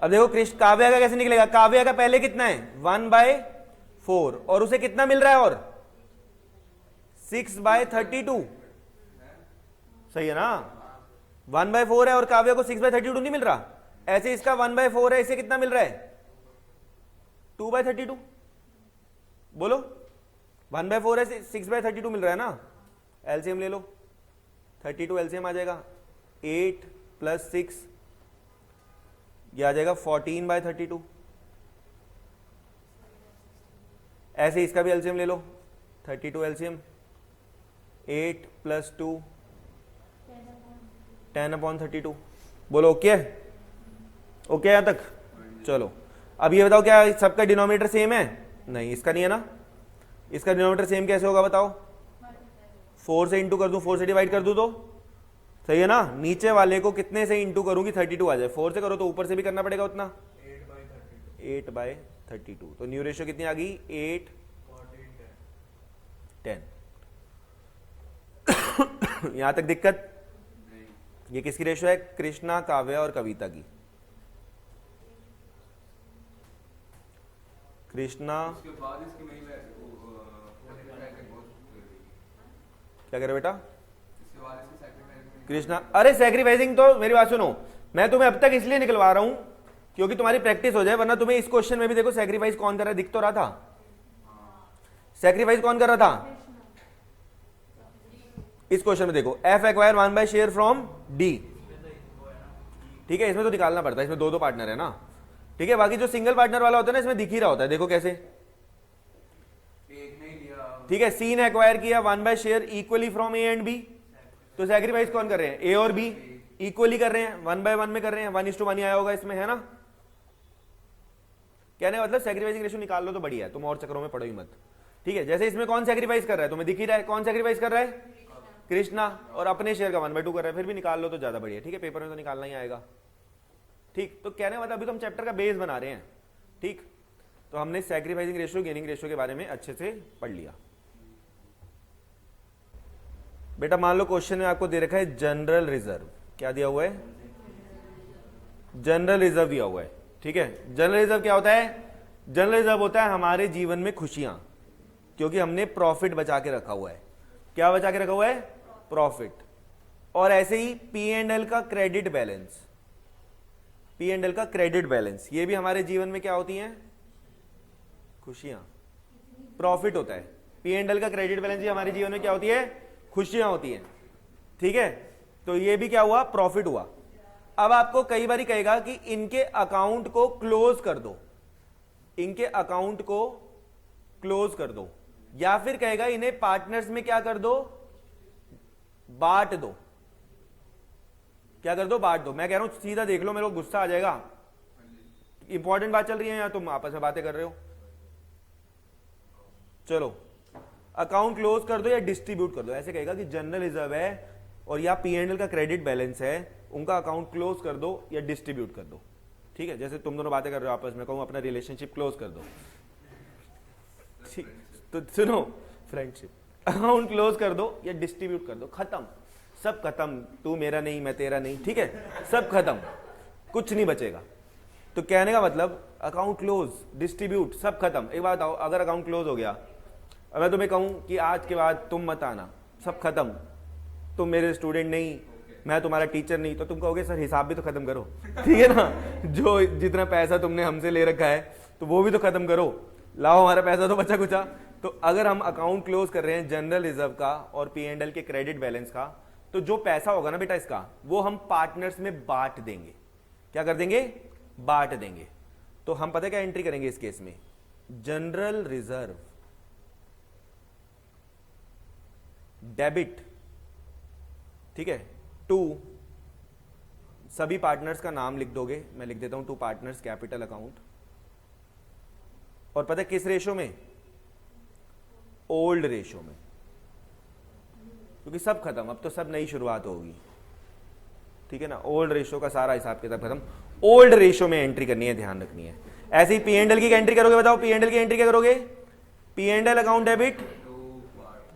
A: अब देखो कृष्ण काव्या का कैसे निकलेगा, काव्या का पहले कितना है 1/4 और उसे कितना मिल रहा है और 6/32, सही है ना, 1/4 है और काव्या को 6/32 नहीं मिल रहा, ऐसे इसका 1/4 है, इसे कितना मिल रहा है 2/32, बोलो 1/4 है 6/32 मिल रहा है ना, एलसीएम ले लो, 32 एलसीएम आ जाएगा, 8 + 6 ये आ जाएगा 14/32, ऐसे इसका भी एलसीएम ले लो, 32 एलसीएम, 8 + 2 10/32, बोलो ओके, ओके यहां तक, चलो अब ये बताओ क्या सबका डिनोमिनेटर सेम है, नहीं इसका नहीं है ना, इसका डिनोमिनेटर सेम कैसे होगा बताओ, 4 से इंटू कर दूं, 4 से डिवाइड कर दूं तो सही है ना, नीचे वाले को कितने से इंटू करूं कि 32 आ जाए, 4 से करो तो ऊपर से भी करना पड़ेगा उतना, 8/32, तो न्यू रेशियो कितनी आ गई 8 10। यहां तक दिक्कत, ये किसकी रेशियो है, कृष्णा, काव्या और कविता की, कृष्णा,
B: उसके बाद इसकी नहीं
A: क्या करे बेटा,
B: इसके बाद इसकी सैक्रिफाइस
A: कृष्णा, अरे सैक्रिफाइसिंग तो मेरी बात सुनो, मैं तुम्हें अब तक इसलिए निकलवा रहा हूं क्योंकि तुम्हारी प्रैक्टिस हो जाए, वरना तुम्हें इस क्वेश्चन में भी देखो सैक्रिफाइस कौन कर रहा है दिख तो रहा था, सैक्रिफाइस कौन कर रहा था इस क्वेश्चन में, देखो f acquire 1/share from d, ठीक है, इसमें तो निकालना पड़ता है, इसमें दो पार्टनर है ना, ठीक है, बाकी जो सिंगल पार्टनर वाला होता है ना इसमें दिख ही रहा होता है, देखो कैसे,
B: एक नहीं लिया,
A: ठीक है, सी ने एक्वायर किया 1/share equally from a and b, तो सैक्रिफाइस कौन कर रहे हैं, a और b इक्वली कर रहे हैं, 1/1 में कर रहे हैं, 1:1 आया होगा इसमें, है ना, कहने का मतलब सैक्रिफाइसिंग रेशियो निकाल लो तो बढ़िया है, तुम और चक्रों में पड़ो ही मत, ठीक है, जैसे इसमें कौन सैक्रिफाइस कर रहा है तुम्हें दिख ही रहा है, कौन सैक्रिफाइस कर रहा है कृष्णा, और अपने शेयर का 1/2 कर रहा है, फिर भी निकाल लो तो ज्यादा बढ़िया, ठीक है, पेपर में तो निकालना ही आएगा, ठीक, तो कहने का मतलब अभी तो हम चैप्टर का बेस बना रहे हैं, ठीक, तो हमने सैक्रिफाइसिंग रेशियो गेनिंग रेशियो के बारे में अच्छे से पढ़ लिया। बेटा मान लो क्वेश्चन में आपको दे रखा है जनरल रिजर्व, क्या दिया हुआ है, जनरल रिजर्व दिया हुआ है, ठीक है, जनरल रिजर्व क्या होता है, जनरल रिजर्व होता है हमारे जीवन में खुशियां, क्योंकि हमने प्रॉफिट बचा के रखा हुआ है, क्या बचा के रखा हुआ है, प्रॉफिट, और ऐसे ही P&L का क्रेडिट बैलेंस, P&L का क्रेडिट बैलेंस, ये भी हमारे जीवन में क्या होती हैं, खुशियां, प्रॉफिट होता है, P&L का क्रेडिट बैलेंस भी हमारे जीवन में क्या होती है, खुशियां होती हैं, ठीक है, तो ये भी क्या हुआ, प्रॉफिट हुआ। अब आपको कई बार कहेगा कि इनके अकाउंट को क्लोज कर दो, इनके अकाउंट को क्लोज कर दो, या फिर कहेगा इन्हें पार्टनर्स में क्या कर दो, बांट दो, क्या कर दो, बांट दो। मैं कह रहा हूं सीधा देख लो, मेरे को गुस्सा आ जाएगा, इंपॉर्टेंट बात चल रही है या तुम आपस में बातें कर रहे हो, चलो अकाउंट क्लोज कर दो या डिस्ट्रीब्यूट कर दो, ऐसे कहेगा कि जनरल रिजर्व है और या P&L का क्रेडिट बैलेंस है, उनका अकाउंट क्लोज कर दो या डिस्ट्रीब्यूट कर दो, ठीक है, जैसे तुम दोनों बातें कर रहे हो आपस में, कहूं अपना रिलेशनशिप क्लोज कर दो, ठीक, तो सुनो फ्रेंडशिप, अकाउंट क्लोज कर दो या डिस्ट्रीब्यूट कर दो, खत्म, सब खत्म, तू मेरा नहीं मैं तेरा नहीं, ठीक है, सब खत्म, कुछ नहीं बचेगा। तो कहने का मतलब अकाउंट क्लोज, डिस्ट्रीब्यूट, सब खत्म। एक बात बताओ, अगर अकाउंट क्लोज हो गया, अब मैं तुम्हें कहूं कि आज के बाद तुम मत आना, सब खत्म, तुम मेरे स्टूडेंट नहीं, मैं तुम्हारा टीचर नहीं, तो तुम कहोगे सर हिसाब भी तो खत्म करो, ठीक है ना, जो जितना पैसा तुमने हमसे ले रखा है तो वो भी तो खत्म करो, लाओ हमारा पैसा तो बचा कुचा। तो अगर हम अकाउंट क्लोज कर रहे हैं जनरल रिजर्व का और P&L के क्रेडिट बैलेंस का, तो जो पैसा होगा ना बेटा इसका, वो हम पार्टनर्स में बांट देंगे, क्या कर देंगे, बांट देंगे। तो हम पता है क्या एंट्री करेंगे इस केस में, जनरल रिजर्व डेबिट, ठीक है, टू, सभी पार्टनर्स का नाम लिख दोगे, मैं लिख देता हूं टू पार्टनर्स कैपिटल अकाउंट, और पता है किस रेशो में? ओल्ड रेशो में, क्योंकि सब खत्म, अब तो सब नई शुरुआत होगी, ठीक है ना। ओल्ड रेशो का सारा हिसाब किताब खत्म, ओल्ड रेशो में एंट्री करनी है, ध्यान रखनी है। ऐसे ही पी एंड एल की एंट्री करोगे, बताओ पी एंड एल की एंट्री क्या करोगे? P and L account debit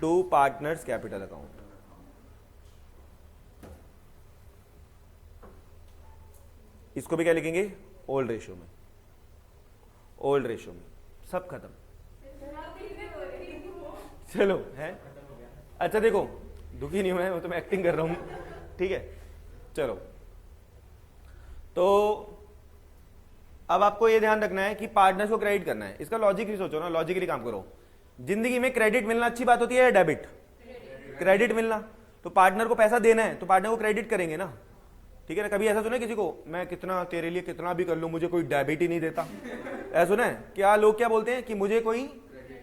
A: to partners capital account, इसको भी क्या लिखेंगे? ओल्ड रेशो में, ओल्ड रेशो में, सब खत्म। चलो है, अच्छा देखो, दुखी नहीं हूं मैं, तो मैं एक्टिंग कर रहा हूं, ठीक है। चलो, तो अब आपको ये ध्यान रखना है कि पार्टनर्स को क्रेडिट करना है। इसका लॉजिक भी सोचो ना, लॉजिकली काम करो। जिंदगी में क्रेडिट मिलना अच्छी बात होती है या डेबिट? क्रेडिट मिलना। तो पार्टनर को पैसा देना है तो पार्टनर को क्रेडिट करेंगे ना, ठीक है ना। कभी ऐसा सुना है किसी को, मैं कितना तेरे लिए कितना भी कर लूं, मुझे कोई डेबिट ही नहीं देता? ऐसा सुना है क्या? लोग क्या बोलते हैं कि मुझे कोई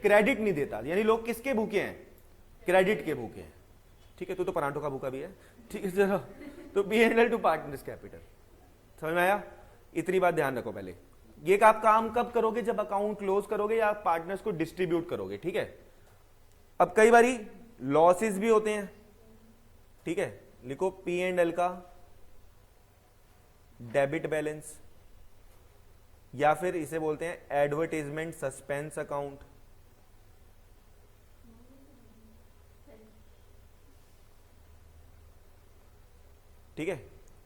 A: क्रेडिट नहीं देता, यानी लोग किसके भूखे हैं? क्रेडिट के भूखे हैं, ठीक है। तो परांठों का भूखा भी है, ठीक है। चलो, तो B and to partners capital, समझ में आया? इतनी बात ध्यान रखो पहले। ये आप काम कब करोगे? जब अकाउंट क्लोज करोगे या पार्टनर्स को डिस्ट्रीब्यूट करोगे, ठीक है। अब कई बारी लॉसेस भी होते हैं, ठीक है। लिखो पी एंड एल का डेबिट बैलेंस, या फिर इसे बोलते हैं एडवर्टाइजमेंट सस्पेंस अकाउंट, ठीक है।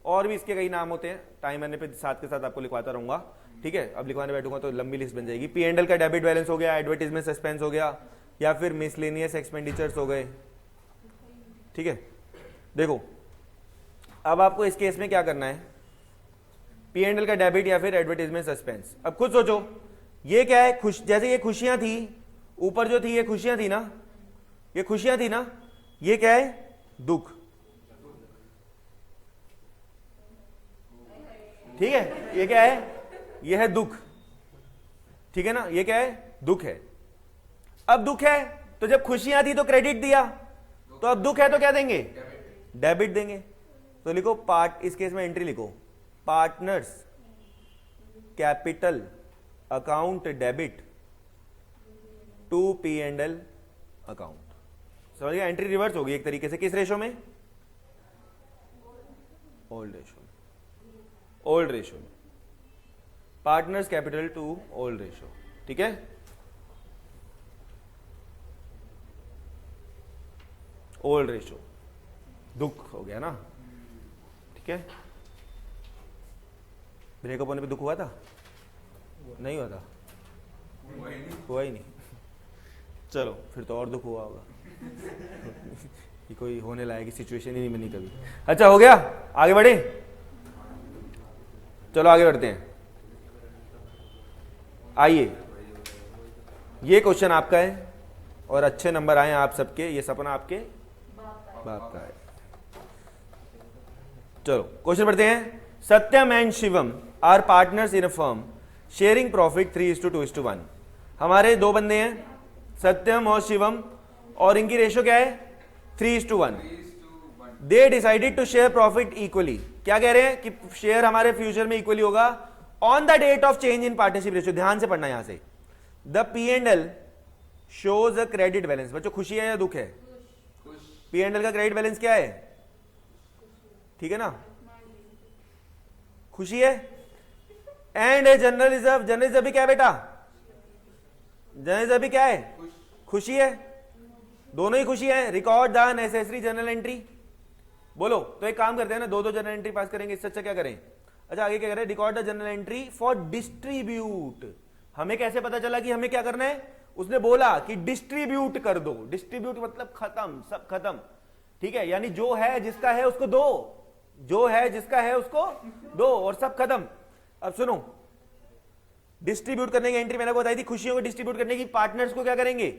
A: और भी इसके कई नाम होते हैं, टाइम आने पे साथ के साथ आपको लिखवाता रहूंगा, ठीक है। अब लिखवाने बैठूंगा तो लंबी लिस्ट बन जाएगी। पी एंड एल का डेबिट बैलेंस हो गया, एडवर्टाइजमेंट सस्पेंस हो गया, या फिर मिसलेनियस एक्सपेंडिचर्स हो गए, ठीक है। देखो, अब आपको इस केस में क्या करना है? पी एंड एल का डेबिट या फिर एडवर्टाइजमेंट सस्पेंस। अब खुद सोचो, ये क्या है? जैसे ये खुशियां थी, ऊपर जो थी ये खुशियां थी ना, ये खुशियां थी ना, ये क्या है? दुख, ठीक है। ये क्या है? ये है दुख, ठीक है ना। ये क्या है? दुख है। अब दुख है तो जब खुशियां थी तो क्रेडिट दिया, तो अब दुख है तो क्या देंगे? डेबिट देंगे। तो लिखो पार्ट, इस केस में एंट्री लिखो partners capital account debit to P and L account. समझ गया? एंट्री रिवर्स होगी एक तरीके से। किस रेशो में? ओल्ड रेशो में, ओल्ड रेशो में, partners capital to old ratio, ठीक है। ओल्ड रेशो, दुख हो गया ना, ठीक है। ब्रेकअप होने पे दुख हुआ था? नहीं हुआ था, हुआ ही नहीं। चलो, फिर तो और दुख हुआ होगा। कि कोई होने लायक सिचुएशन ही नहीं बनी कभी। अच्छा, हो गया, आगे बढ़े। चलो आगे बढ़ते हैं। आइए, ये क्वेश्चन आपका है और अच्छे नंबर आए आप सबके, ये सपना आपके बाप का है। चलो क्वेश्चन पढ़ते हैं। Satyam and Shivam are partners in a firm sharing profit 3:2:1। हमारे दो बंदे हैं, सत्यम और शिवम, और इनकी रेशो क्या है? 3:1। They decided to share profit equally. क्या कह रहे हैं? कि शेयर हमारे फ्यूचर में इक्वली होगा on the date of change in partnership ratio. ध्यान से पढ़ना यहां से। The P and L shows a credit balance. बच्चों, खुशी है या दुख है? पी एंड एल का क्रेडिट बैलेंस क्या है? ठीक है ना, खुशी है। And a general reserve, general reserve भी क्या है बेटा? जनरल रिजर्व भी क्या है? खुशी है। दोनों ही खुशी है। Record the necessary general entry. बोलो, तो एक काम करते हैं ना, दो जनरल एंट्री पास करेंगे, इससे अच्छा क्या करें? अच्छा, आगे क्या करें? Record the general entry for distribute. हमें कैसे पता चला कि हमें क्या करना है? उसने बोला कि डिस्ट्रीब्यूट कर दो। डिस्ट्रीब्यूट मतलब खत्म, सब खत्म, ठीक है। यानी जो है जिसका है उसको दो, जो है जिसका है उसको दो, और सब खत्म। अब सुनो, डिस्ट्रीब्यूट करने की एंट्री मैंने बताई थी, खुशियों को डिस्ट्रीब्यूट करने की। पार्टनर्स को क्या करेंगे?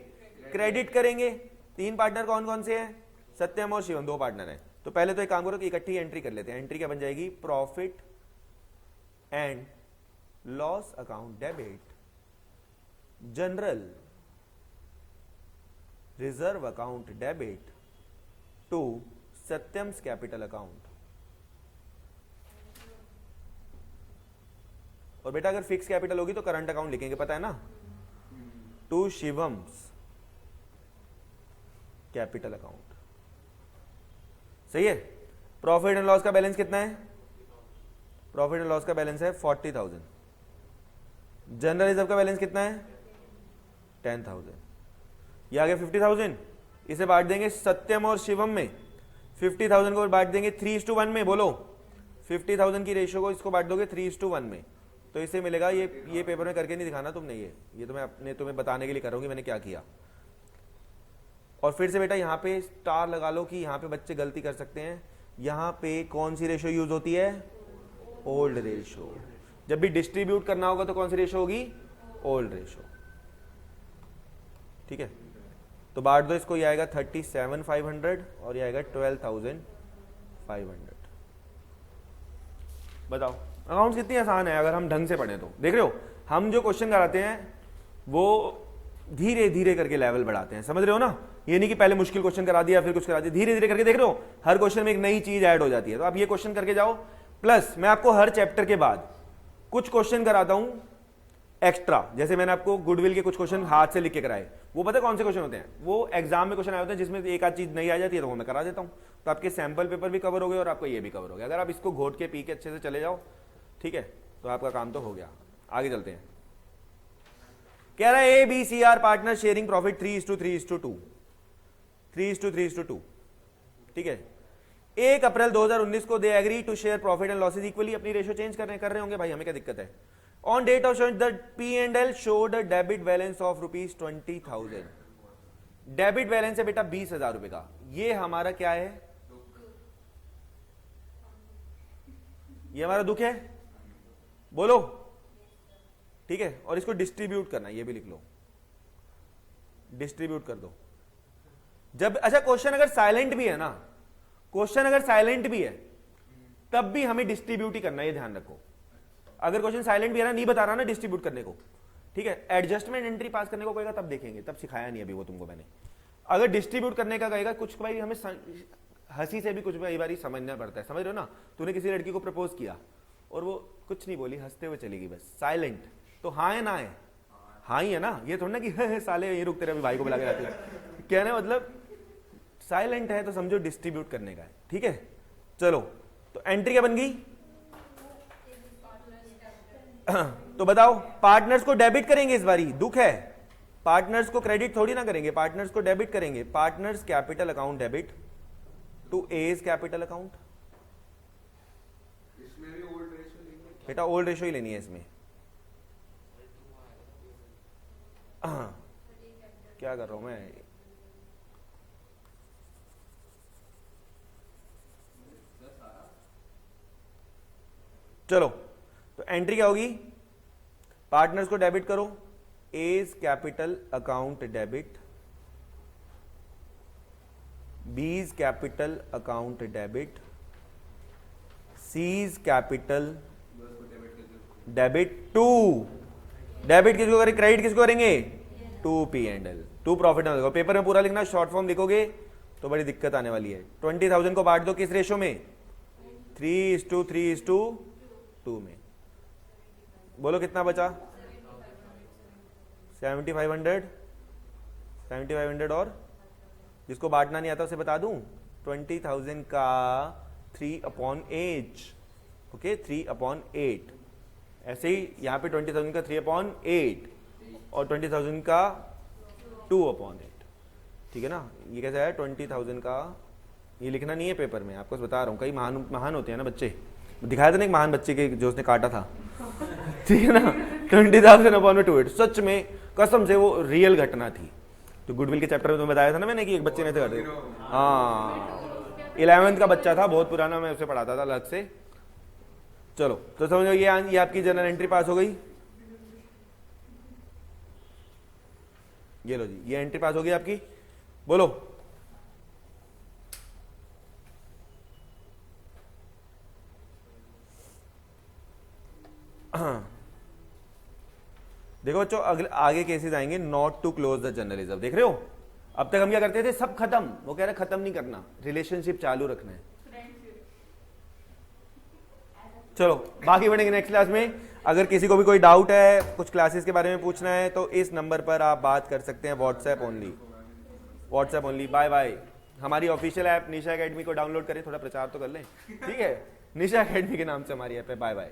A: क्रेडिट करेंगे। तीन पार्टनर कौन कौन से हैं? सत्यम और शिवम, दो पार्टनर हैं। तो पहले तो एक काम करो कि इकट्ठी एंट्री कर लेते हैं। एंट्री क्या बन जाएगी? Profit and loss account debit general reserve account debit to Satyam's capital account. और बेटा अगर फिक्स कैपिटल होगी तो करंट अकाउंट लिखेंगे, पता है ना, टू शिवम्स कैपिटल अकाउंट। सही है। प्रॉफिट एंड लॉस का बैलेंस कितना है? प्रॉफिट एंड लॉस का बैलेंस है 40,000। जनरल रिजर्व का बैलेंस कितना है? 10,000। ये आ गया 50,000। इसे बांट देंगे सत्यम और शिवम में। 50,000 को बांट देंगे 3:1 में। बोलो 50,000 की रेशियो को इसको बांट दोगे 3:1 में, तो इसे मिलेगा। ये पेपर में करके नहीं दिखाना तुमने, ये तो मैं अपने तुम्हें बताने के लिए कर रहा हूं कि मैंने क्या किया। और फिर से बेटा यहां पे स्टार लगा लो कि यहां पे बच्चे गलती कर सकते हैं। यहां पे कौन सी रेशियो यूज होती है? Old ratio. जब भी डिस्ट्रीब्यूट करना होगा तो कौन सी रेशियो होगी? Old ratio. ठीक है, तो बांट दो इसको। ये आएगा 37,500 और ये आएगा 12,500। बताओ अकाउंट्स कितनी आसान है अगर हम ढंग से पढ़ें तो। देख रहे हो हम जो क्वेश्चन कराते हैं वो धीरे धीरे करके लेवल बढ़ाते हैं, समझ रहे हो ना। ये नहीं कि पहले मुश्किल क्वेश्चन करा दिया फिर कुछ करा दिया, धीरे धीरे करके। देख रहे हो हर क्वेश्चन में एक नई चीज ऐड हो जाती है। तो आप ये क्वेश्चन करके जाओ, प्लस मैं आपको हर चैप्टर के बाद कुछ क्वेश्चन कराता हूं एक्स्ट्रा। जैसे मैंने आपको गुडविल के कुछ क्वेश्चन हाथ से लिख के कराए, वो पता है कौन से क्वेश्चन होते हैं? वो एग्जाम में क्वेश्चन आए होते हैं जिसमें एक आध चीज नहीं आ जाती है, तो वो मैं करा देता हूं। तो आपके सैंपल पेपर भी कवर हो गए और आपको ये भी कवर हो गया। अगर आप इसको घोट के पी के अच्छे से चले जाओ, ठीक है, तो आपका काम तो हो गया। आगे चलते हैं। कह रहा है A B C are partner sharing profit 3:3:2। 3:3:2। ठीक है। 1 अप्रैल 2019 को they agree to share profit and losses equally. अपनी रेशियो चेंज कर रहे होंगे भाई, हमें क्या दिक्कत है। On date of showing the P&L showed a debit balance of ₹20,000। Debit balance है बेटा 20,000 रुपए का। ये हमारा क्या है? ये हमारा दुख है, बोलो। ठीक है, और इसको डिस्ट्रीब्यूट करना, ये भी लिख लो, डिस्ट्रीब्यूट कर दो। जब अच्छा क्वेश्चन अगर साइलेंट भी है ना, क्वेश्चन अगर साइलेंट भी है तब भी हमें डिस्ट्रीब्यूट ही करना है, ये ध्यान रखो। अगर क्वेश्चन साइलेंट भी है ना, नहीं बता रहा ना डिस्ट्रीब्यूट करने को, ठीक है। एडजस्टमेंट एंट्री पास करने को कहेगा तब देखेंगे, तब सिखाया नहीं अभी वो तुमको मैंने। अगर डिस्ट्रीब्यूट करने का कहेगा, कुछ भाई हमें हंसी से भी कुछ कई बार समझना पड़ता है, समझ रहे हो ना। तूने किसी लड़की को प्रपोज किया और वो कुछ नहीं बोली, हंसते हुए चली गई बस, साइलेंट, तो हाँ है ना है? हाँ ही है ना। ये थोड़ा ना कि साले ये रुकते रहे भाई को बुला के लाते। कहने मतलब साइलेंट है तो समझो डिस्ट्रीब्यूट करने का है, ठीक है। चलो तो एंट्री क्या बन गई? तो बताओ पार्टनर्स को डेबिट करेंगे इस बारी, दुख है। पार्टनर्स को क्रेडिट थोड़ी ना करेंगे, पार्टनर्स को डेबिट करेंगे। Partners capital account debit to A's capital account.
B: इसमें भी ओल्ड रेशियो लेंगे
A: बेटा ओल्ड रेशियो ही लेनी है इसमें। क्या कर रहा हूं मैं? चलो तो एंट्री क्या होगी? पार्टनर्स को डेबिट करो, A's capital account debit, B's capital account debit, C's capital debit to. Debit किसको करेंगे? क्रेडिट किसको करेंगे? To P&L, to profit and loss. Paper में पूरा लिखना, शॉर्ट फॉर्म लिखोगे तो बड़ी दिक्कत आने वाली है। 20,000 को बांट दो किस रेशो में? 3:3:2 में। बोलो कितना बचा? 7,500 और जिसको बांटना नहीं आता उसे बता दूं, 20,000 का 3/8। ओके, 3/8। ऐसे ही यहां पे 20,000 का 3/8 और 20,000 का 2/8। ठीक है ना। ये कैसा है? 20,000 का, ये लिखना नहीं है पेपर में, आपको बता रहा हूं। कई महान होते हैं ना बच्चे। दिखाया था ना एक महान बच्चे के जो उसने काटा था, ठीक है ना। 20,000/2। सच में कसम से वो रियल घटना थी। तो गुडविल के चैप्टर में तुम्हें बताया था ना मैंने कि एक बच्चे ने ऐसे काटा। हाँ 11th का बच्चा था, बहुत पुराना, मैं उसे पढ़ाता था अलग से। चलो तो समझो ये आपकी जनरल एंट्री पास हो गई। ये लो जी, ये एंट्री पास हो गई आपकी। बोलो देखो बच्चों अगले आगे केसेस आएंगे, not to close the journal reserve. देख रहे हो अब तक हम क्या करते थे, सब खत्म, वो कह रहे खत्म नहीं करना, रिलेशनशिप चालू रखना है। चलो बाकी बढ़ेंगे नेक्स्ट क्लास में। अगर किसी को भी कोई डाउट है, कुछ क्लासेस के बारे में पूछना है, तो इस नंबर पर आप बात कर सकते हैं, WhatsApp only, WhatsApp only. Bye bye. हमारी ऑफिशियल ऐप निशा एकेडमी को डाउनलोड करें, थोड़ा प्रचार तो कर लें, ठीक है। निशा एकेडमी के नाम से हमारी ऐप है। Bye bye.